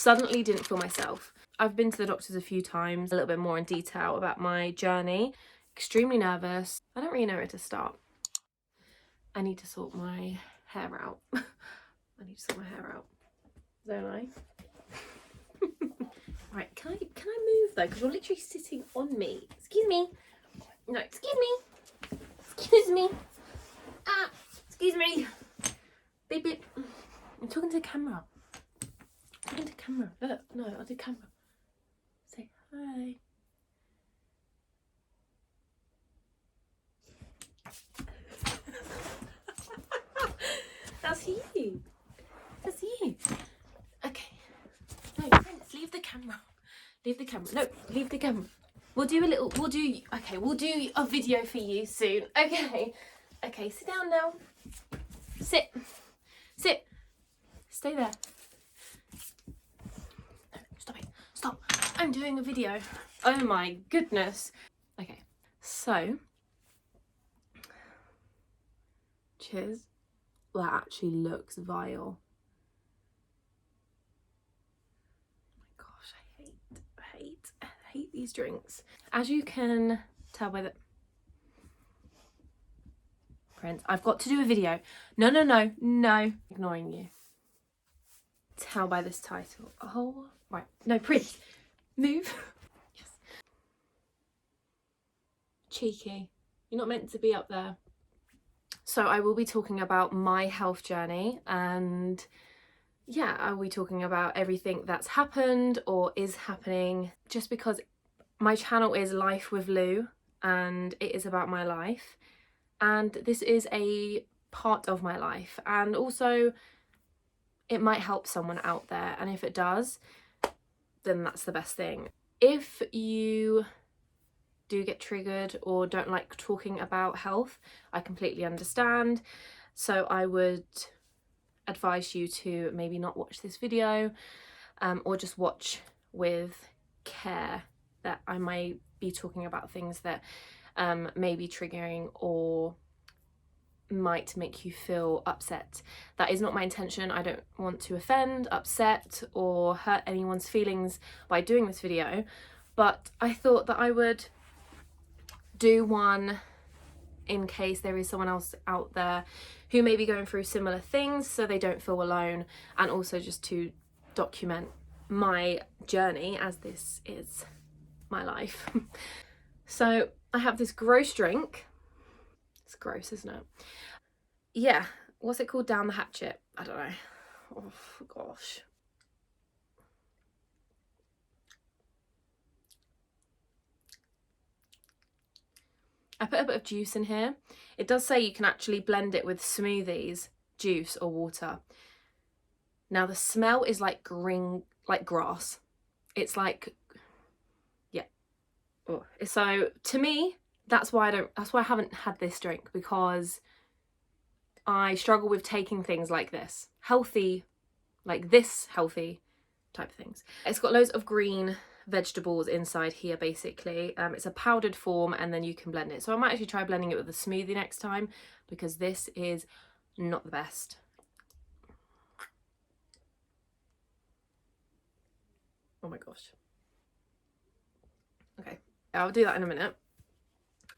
suddenly didn't feel myself. I've been to the doctors a few times, a little bit more in detail about my journey. Extremely nervous. I don't really know where to start. I need to sort my hair out. I need to sort my hair out, don't I? Right, can I move though? Because you're literally sitting on me. Excuse me. No, excuse me. Excuse me. Ah, excuse me. Beep beep. I'm talking to the camera. I'm talking to the camera. Look, no, I'll do camera. Say hi. That's you. That's you. Okay. No, Prince, leave the camera. Leave the camera. No, leave the camera. We'll do a video for you soon. Okay. Okay, sit down now. Sit. Sit. Stay there. No, stop it. Stop. I'm doing a video. Oh my goodness. Okay, so. Cheers. That actually looks vile. Oh my gosh, I hate these drinks. As you can tell by the Prince, I've got to do a video. No, ignoring you. Tell by this title. Oh, right. No, Prince, move. Yes. Cheeky. You're not meant to be up there. So I will be talking about my health journey, and yeah, I will be talking about everything that's happened or is happening, just because my channel is Life with Lou and it is about my life, and this is a part of my life, and also it might help someone out there, and if it does, then that's the best thing. If you do get triggered or don't like talking about health, I completely understand. So I would advise you to maybe not watch this video, or just watch with care, that I may be talking about things that may be triggering or might make you feel upset. That is not my intention. I don't want to offend, upset, or hurt anyone's feelings by doing this video, but I thought that I would do one in case there is someone else out there who may be going through similar things, so they don't feel alone, and also just to document my journey, as this is my life. So I have this gross drink. It's gross, isn't it? Yeah, what's it called? Down the hatchet? I don't know. Oh gosh. I put a bit of juice in here. It does say you can actually blend it with smoothies, juice or water. Now the smell is like green, like grass. It's like, yeah. Oh. So to me, that's why I haven't had this drink, because I struggle with taking things like this. Healthy, like this healthy type of things. It's got loads of green vegetables inside here, basically. It's a powdered form, and then you can blend it. So I might actually try blending it with a smoothie next time, because this is not the best. Oh my gosh. Okay, I'll do that in a minute.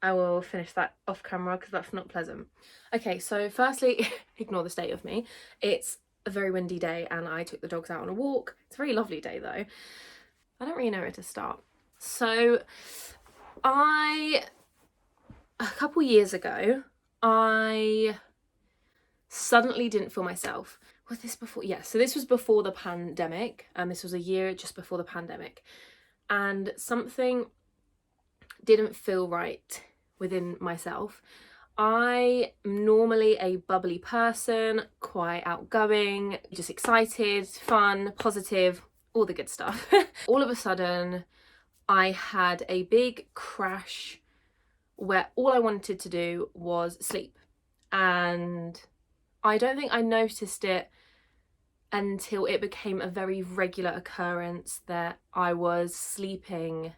I will finish that off camera because that's not pleasant. Okay, so firstly, ignore the state of me. It's a very windy day and I took the dogs out on a walk. It's a very lovely day though. I don't really know where to start. So a couple years ago, I suddenly didn't feel myself. Was this before? Yeah, so this was before the pandemic, and this was a year just before the pandemic, and something didn't feel right within myself. I am normally a bubbly person, quite outgoing, just excited, fun, positive, all the good stuff. All of a sudden, I had a big crash where all I wanted to do was sleep. And I don't think I noticed it until it became a very regular occurrence that I was sleeping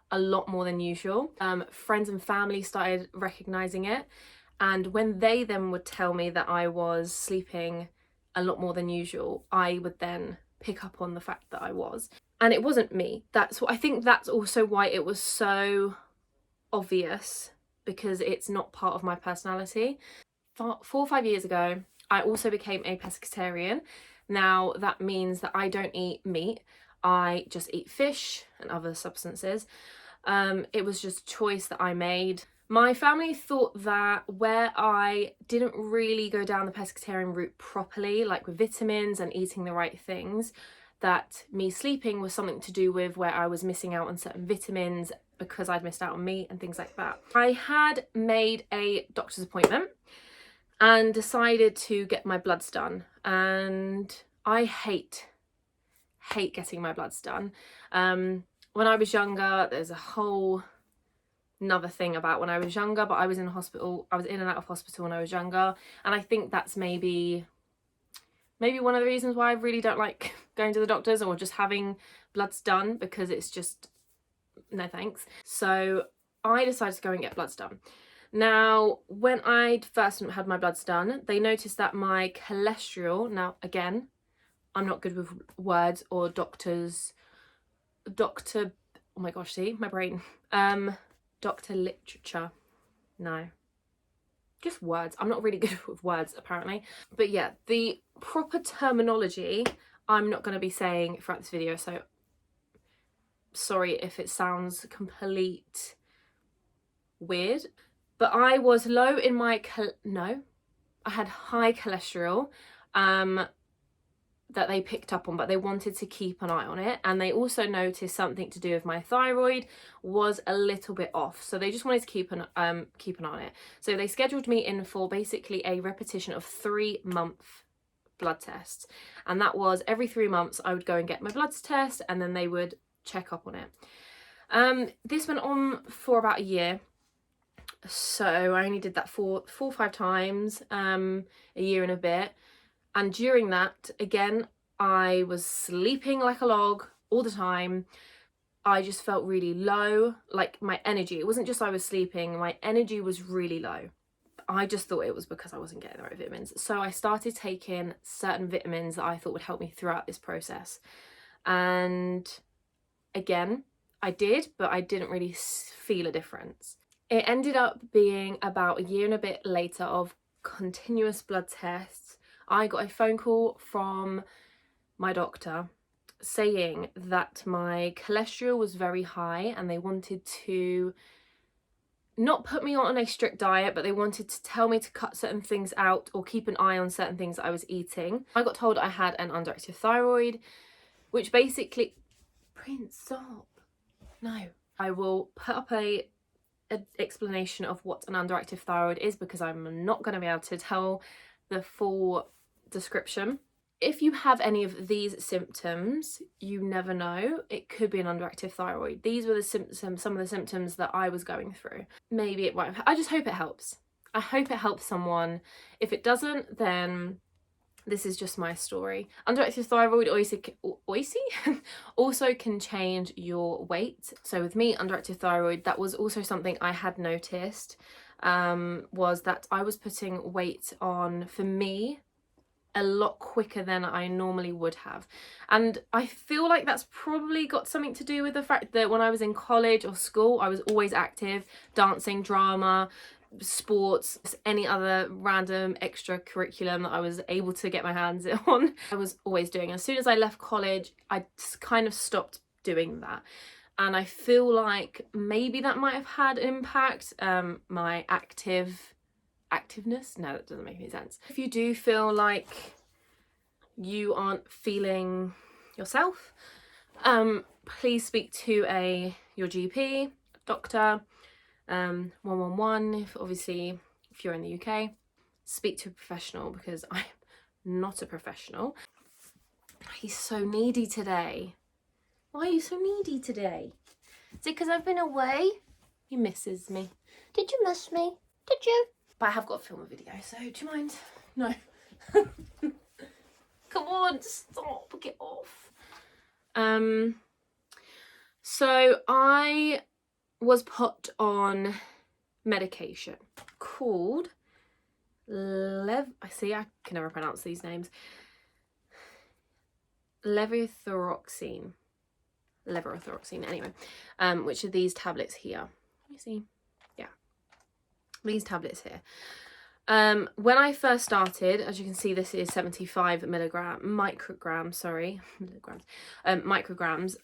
a lot more than usual. Friends and family started recognizing it, and when they then would tell me that I was sleeping a lot more than usual, I would then pick up on the fact that I was. And it wasn't me. I think that's also why it was so obvious, because it's not part of my personality. 4 or 5 years ago, I also became a pescatarian. Now that means that I don't eat meat. I just eat fish and other substances. It was just a choice that I made. My family thought that where I didn't really go down the pescatarian route properly, like with vitamins and eating the right things, that me sleeping was something to do with where I was missing out on certain vitamins because I'd missed out on meat and things like that. I had made a doctor's appointment and decided to get my bloods done, and I hate getting my bloods done. When I was younger, there's a whole another thing about when I was younger, but I was in hospital. I was in and out of hospital when I was younger, and I think that's maybe one of the reasons why I really don't like going to the doctors or just having bloods done, because it's just no thanks. So I decided to go and get bloods done. Now, when I first had my bloods done, they noticed that my cholesterol, now again, I'm not good with words or oh my gosh, see, my brain. Doctor literature. No. Just words. I'm not really good with words, apparently. But yeah, the proper terminology I'm not going to be saying throughout this video, so sorry if it sounds complete weird. But I was low in my I had high cholesterol that they picked up on, but they wanted to keep an eye on it. And they also noticed something to do with my thyroid was a little bit off, so they just wanted to keep an eye on it. So they scheduled me in for basically a repetition of 3-month blood tests, and that was every 3 months I would go and get my bloods test, and then they would check up on it. This went on for about a year, so I only did that 4 or 5 times, a year and a bit. And during that, again, I was sleeping like a log all the time. I just felt really low, like my energy. It wasn't just I was sleeping, my energy was really low. I just thought it was because I wasn't getting the right vitamins. So I started taking certain vitamins that I thought would help me throughout this process. And again, I did, but I didn't really feel a difference. It ended up being about a year and a bit later of continuous blood tests. I got a phone call from my doctor saying that my cholesterol was very high, and they wanted to not put me on a strict diet, but they wanted to tell me to cut certain things out or keep an eye on certain things that I was eating. I got told I had an underactive thyroid, which basically... Prince, stop. No. I will put up an explanation of what an underactive thyroid is, because I'm not going to be able to tell the full description. If you have any of these symptoms, you never know, it could be an underactive thyroid. These were the symptoms, some of the symptoms that I was going through. Maybe it won't. I just hope it helps. I hope it helps someone. If it doesn't, then this is just my story. Underactive thyroid also can change your weight. So with me, underactive thyroid, that was also something I had noticed, was that I was putting weight on, for me, a lot quicker than I normally would have. And I feel like that's probably got something to do with the fact that when I was in college or school, I was always active, dancing, drama, sports, any other random extracurriculum that I was able to get my hands on, I was always doing. As soon as I left college, I kind of stopped doing that. And I feel like maybe that might have had an impact. My activeness, no, that doesn't make any sense. If you do feel like you aren't feeling yourself, please speak to your GP, doctor, 111, if you're in the UK. Speak to a professional, because I'm not a professional. He's so needy today. Why are you so needy today? Is it because I've been away? He misses me. Did you miss me? Did you? But I have got to film a video, so do you mind? No. Come on, stop, get off. So I was put on medication called I can never pronounce these names. levothyroxine, anyway, which are these tablets here. Let me see. Yeah, these tablets here. When I first started, as you can see, this is 75 micrograms.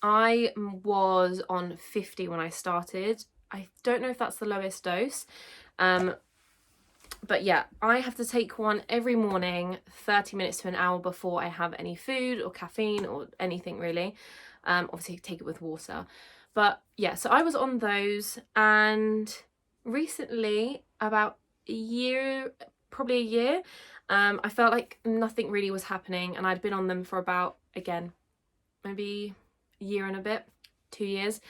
I was on 50 when I started. I don't know if that's the lowest dose. But yeah, I have to take one every morning, 30 minutes to an hour before I have any food or caffeine or anything really. Obviously take it with water. But yeah, so I was on those, and recently, about probably a year, I felt like nothing really was happening, and I'd been on them for about, again, maybe a year and a bit, 2 years,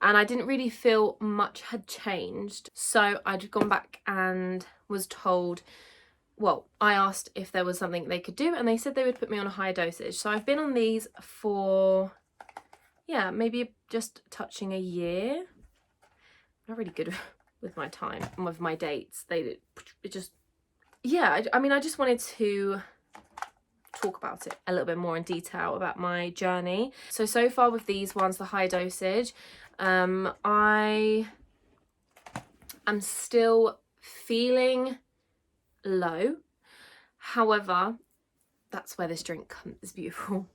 and I didn't really feel much had changed. So I'd gone back and was told, well, I asked if there was something they could do, and they said they would put me on a higher dosage. So I've been on these for, yeah, maybe just touching a year. I'm not really good with my time and with my dates. It just, yeah, I mean, I just wanted to talk about it a little bit more in detail about my journey. So far with these ones, the high dosage, I am still feeling low. However, that's where this beautiful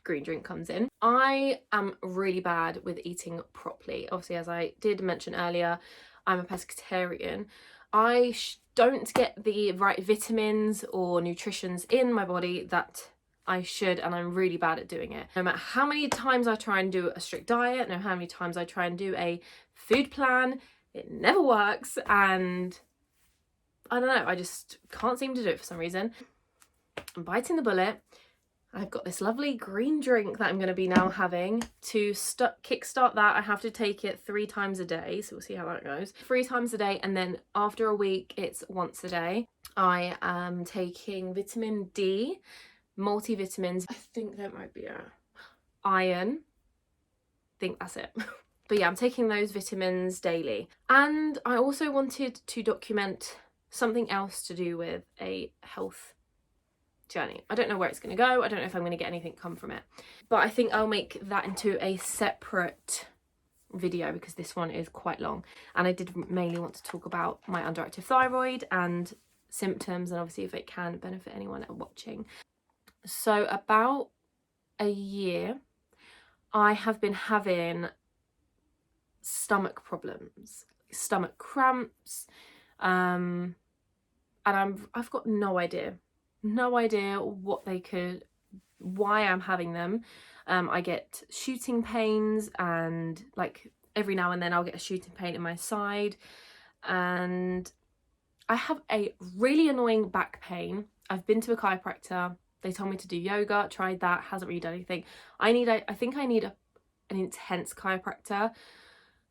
green drink comes in. I am really bad with eating properly. Obviously, as I did mention earlier, I'm a pescatarian. I don't get the right vitamins or nutritions in my body that I should, and I'm really bad at doing it. No matter how many times I try and do a strict diet, no matter how many times I try and do a food plan, it never works, and I don't know, I just can't seem to do it for some reason. I'm biting the bullet. I've got this lovely green drink that I'm going to be now having. To kickstart that, I have to take it 3 times a day, so we'll see how that goes. 3 times a day, and then after a week it's once a day. I am taking vitamin D, multivitamins, I think that might be iron, I think that's it. But yeah, I'm taking those vitamins daily. And I also wanted to document something else to do with a health journey. I don't know where it's going to go. I don't know if I'm going to get anything come from it, but I think I'll make that into a separate video because this one is quite long, and I did mainly want to talk about my underactive thyroid and symptoms, and obviously if it can benefit anyone watching. So about a year I have been having stomach problems, stomach cramps, and I've got no idea why I'm having them. I get shooting pains, and like every now and then I'll get a shooting pain in my side, and I have a really annoying back pain. I've been to a chiropractor. They told me to do yoga, tried that, hasn't really done anything. I think I need an intense chiropractor,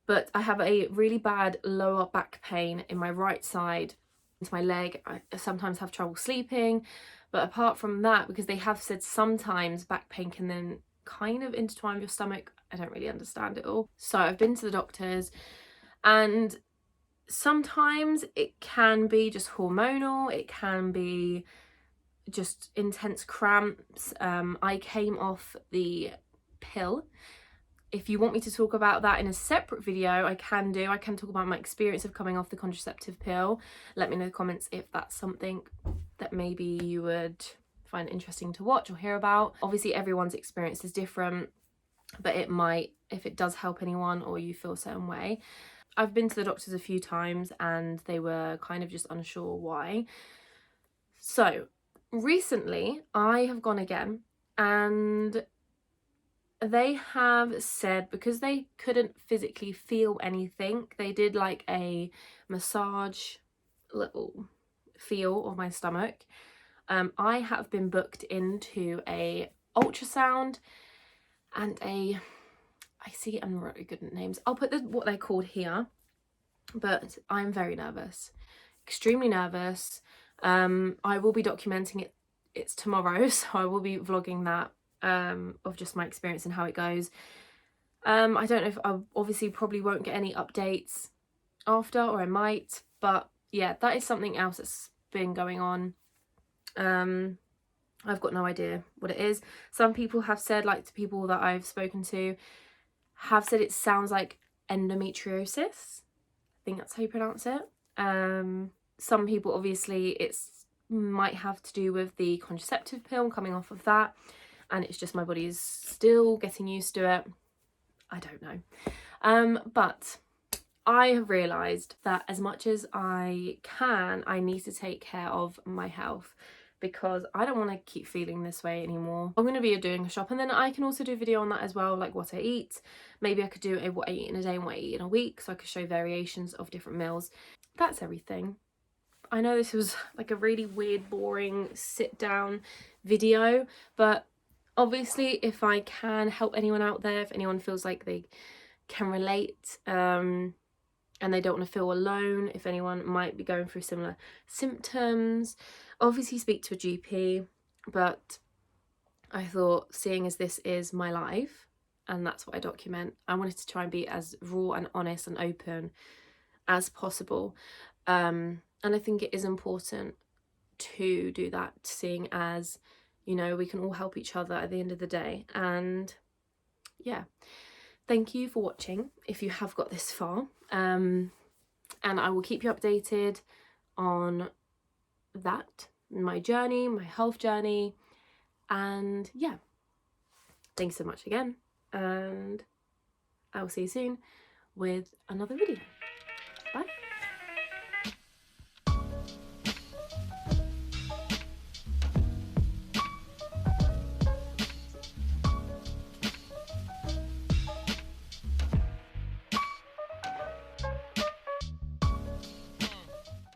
but I have a really bad lower back pain in my right side. Into my leg. I sometimes have trouble sleeping, but apart from that, because they have said sometimes back pain can then kind of intertwine with your stomach, I don't really understand it all. So I've been to the doctors, and sometimes it can be just hormonal, it can be just intense cramps. I came off the pill. If you want me to talk about that in a separate video, I can talk about my experience of coming off the contraceptive pill. Let me know in the comments if that's something that maybe you would find interesting to watch or hear about. Obviously everyone's experience is different, but it might, if it does help anyone or you feel a certain way. I've been to the doctors a few times and they were kind of just unsure why. So recently I have gone again, and they have said, because they couldn't physically feel anything, they did like a massage little feel of my stomach. I have been booked into a ultrasound and I'm really good at names. I'll put what they're called here, but I'm very nervous, extremely nervous. I will be documenting it. It's tomorrow, so I will be vlogging that. Of just my experience and how it goes. I don't know if I obviously probably won't get any updates after, or I might, but yeah, that is something else that's been going on. I've got no idea what it is. Some people have said, like the people that I've spoken to have said it sounds like endometriosis. I think that's how you pronounce it. Some people, obviously it's might have to do with the contraceptive pill, coming off of that, and it's just my body is still getting used to it. I don't know. But I have realised that as much as I can, I need to take care of my health, because I don't want to keep feeling this way anymore. I'm going to be doing a shop, and then I can also do a video on that as well, like what I eat. Maybe I could do a what I eat in a day and what I eat in a week, so I could show variations of different meals. That's everything. I know this was like a really weird, boring sit down video, but obviously if I can help anyone out there, if anyone feels like they can relate, and they don't want to feel alone, if anyone might be going through similar symptoms, obviously speak to a GP. But I thought, seeing as this is my life and that's what I document, I wanted to try and be as raw and honest and open as possible. And I think it is important to do that, seeing as, you know, we can all help each other at the end of the day. And yeah, thank you for watching if you have got this far. And I will keep you updated on that, my journey, my health journey. And yeah, thanks so much again, and I will see you soon with another video.